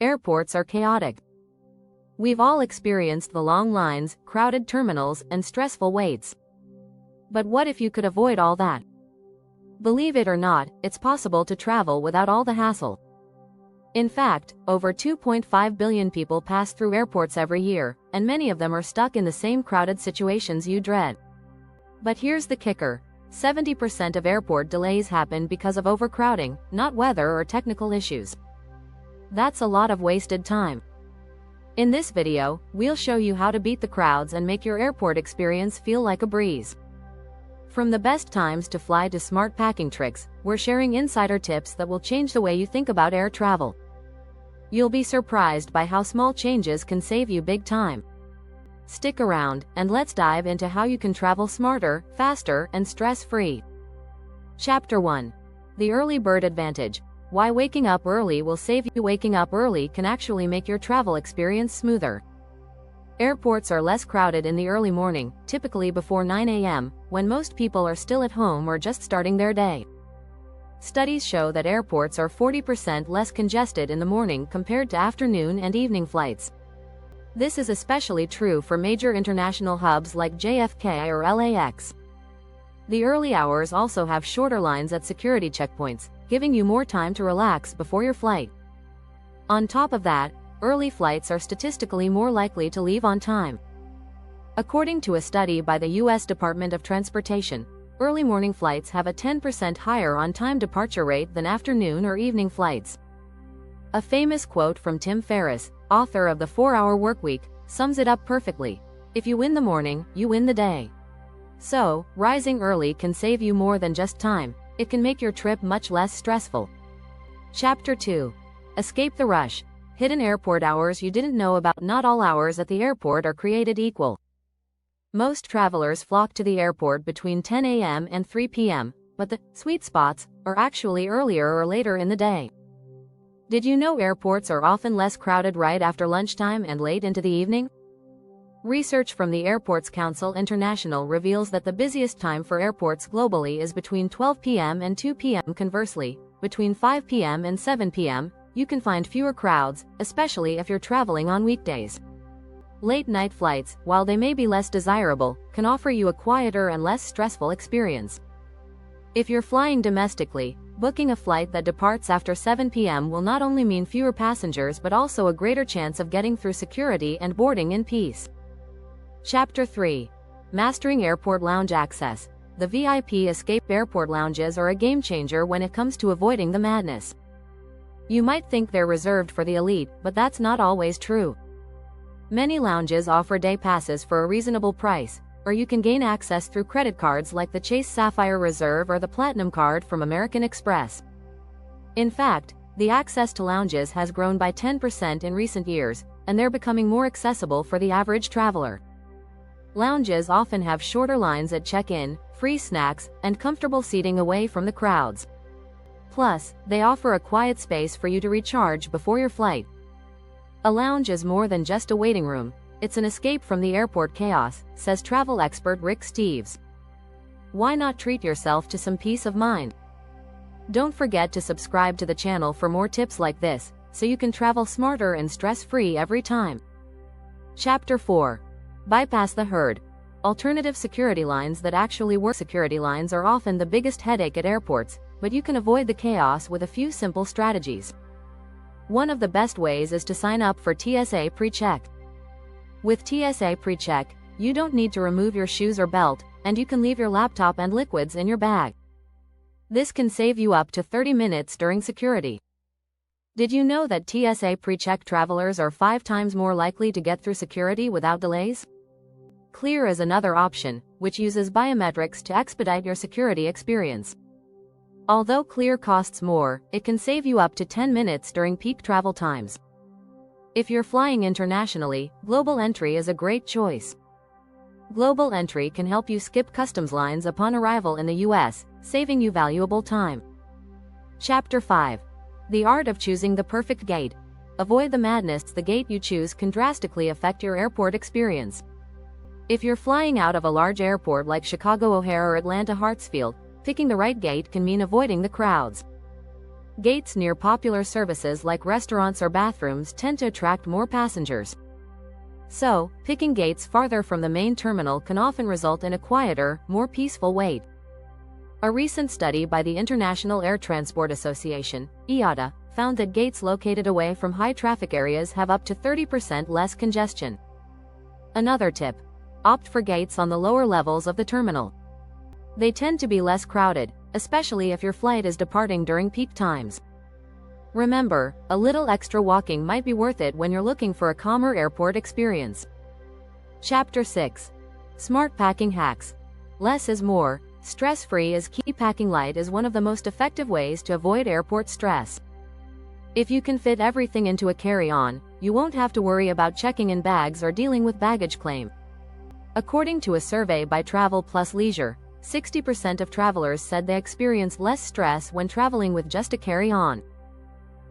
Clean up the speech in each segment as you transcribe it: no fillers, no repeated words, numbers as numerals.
Airports are chaotic. We've all experienced the long lines, crowded terminals, and stressful waits. But what if you could avoid all that? Believe it or not, it's possible to travel without all the hassle. In fact, over 2.5 billion people pass through airports every year, and many of them are stuck in the same crowded situations you dread. But here's the kicker: 70% of airport delays happen because of overcrowding, not weather or technical issues. That's a lot of wasted time. In this video, we'll show you how to beat the crowds and make your airport experience feel like a breeze. From the best times to fly to smart packing tricks, we're sharing insider tips that will change the way you think about air travel. You'll be surprised by how small changes can save you big time. Stick around, and let's dive into how you can travel smarter, faster, and stress-free. Chapter 1. The Early Bird Advantage. Why waking up early will save you. Waking up early can actually make your travel experience smoother. Airports are less crowded in the early morning, typically before 9 a.m., when most people are still at home or just starting their day. Studies show that airports are 40% less congested in the morning compared to afternoon and evening flights. This is especially true for major international hubs like JFK or LAX. The early hours also have shorter lines at security checkpoints, giving you more time to relax before your flight. On top of that, early flights are statistically more likely to leave on time. According to a study by the U.S. Department of Transportation, early morning flights have a 10% higher on-time departure rate than afternoon or evening flights. A famous quote from Tim Ferriss, author of The 4-Hour Workweek, sums it up perfectly: "If you win the morning, you win the day." So, rising early can save you more than just time. It can make your trip much less stressful. Chapter 2. Escape the rush. Hidden airport hours you didn't know about. Not all hours at the airport are created equal. Most travelers flock to the airport between 10 a.m. and 3 p.m., but the sweet spots are actually earlier or later in the day. Did you know airports are often less crowded right after lunchtime and late into the evening? Research from the Airports Council International reveals that the busiest time for airports globally is between 12 p.m. and 2 p.m. Conversely, between 5 p.m. and 7 p.m., you can find fewer crowds, especially if you're traveling on weekdays. Late-night flights, while they may be less desirable, can offer you a quieter and less stressful experience. If you're flying domestically, booking a flight that departs after 7 p.m. will not only mean fewer passengers but also a greater chance of getting through security and boarding in peace. Chapter 3. Mastering airport lounge access. The VIP Escape airport lounges are a game-changer when it comes to avoiding the madness. You might think they're reserved for the elite, but that's not always true. Many lounges offer day passes for a reasonable price, or you can gain access through credit cards like the Chase Sapphire Reserve or the Platinum Card from American Express. In fact, the access to lounges has grown by 10% in recent years, and they're becoming more accessible for the average traveler. Lounges often have shorter lines at check-in, free snacks, and comfortable seating away from the crowds. Plus, they offer a quiet space for you to recharge before your flight. A lounge is more than just a waiting room. It's an escape from the airport chaos, says travel expert Rick Steves. Why not treat yourself to some peace of mind? Don't forget to subscribe to the channel for more tips like this, so you can travel smarter and stress-free every time. Chapter 4. Bypass the herd. Alternative security lines that actually work. Security lines are often the biggest headache at airports, but you can avoid the chaos with a few simple strategies. One of the best ways is to sign up for TSA PreCheck. With TSA PreCheck, you don't need to remove your shoes or belt, and you can leave your laptop and liquids in your bag. This can save you up to 30 minutes during security. Did you know that TSA PreCheck travelers are 5 times more likely to get through security without delays? Clear is another option, which uses biometrics to expedite your security experience. Although Clear costs more, it can save you up to 10 minutes during peak travel times. If you're flying internationally, Global Entry is a great choice. Global Entry can help you skip customs lines upon arrival in the US, saving you valuable time. Chapter 5. The Art of Choosing the Perfect Gate. Avoid the madness. The gate you choose can drastically affect your airport experience. If you're flying out of a large airport like Chicago O'Hare or Atlanta Hartsfield, picking the right gate can mean avoiding the crowds. Gates near popular services like restaurants or bathrooms tend to attract more passengers. So, picking gates farther from the main terminal can often result in a quieter, more peaceful wait. A recent study by the International Air Transport Association, IATA, found that gates located away from high-traffic areas have up to 30% less congestion. Another tip: opt for gates on the lower levels of the terminal. They tend to be less crowded, especially if your flight is departing during peak times. Remember, a little extra walking might be worth it when you're looking for a calmer airport experience. Chapter 6. Smart Packing Hacks. Less is more. Stress-free is key. Packing light is one of the most effective ways to avoid airport stress. If you can fit everything into a carry-on, you won't have to worry about checking in bags or dealing with baggage claim. According to a survey by Travel Plus Leisure, 60% of travelers said they experience less stress when traveling with just a carry-on.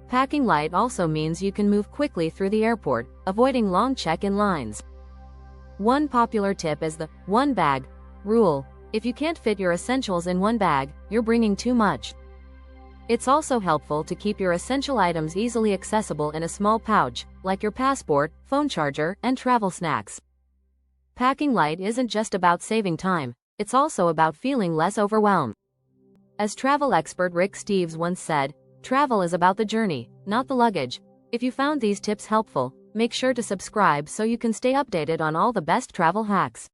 Packing light also means you can move quickly through the airport, avoiding long check-in lines. One popular tip is the one bag rule. If you can't fit your essentials in one bag, you're bringing too much. It's also helpful to keep your essential items easily accessible in a small pouch, like your passport, phone charger, and travel snacks. Packing light isn't just about saving time, it's also about feeling less overwhelmed. As travel expert Rick Steves once said, travel is about the journey, not the luggage. If you found these tips helpful, make sure to subscribe so you can stay updated on all the best travel hacks.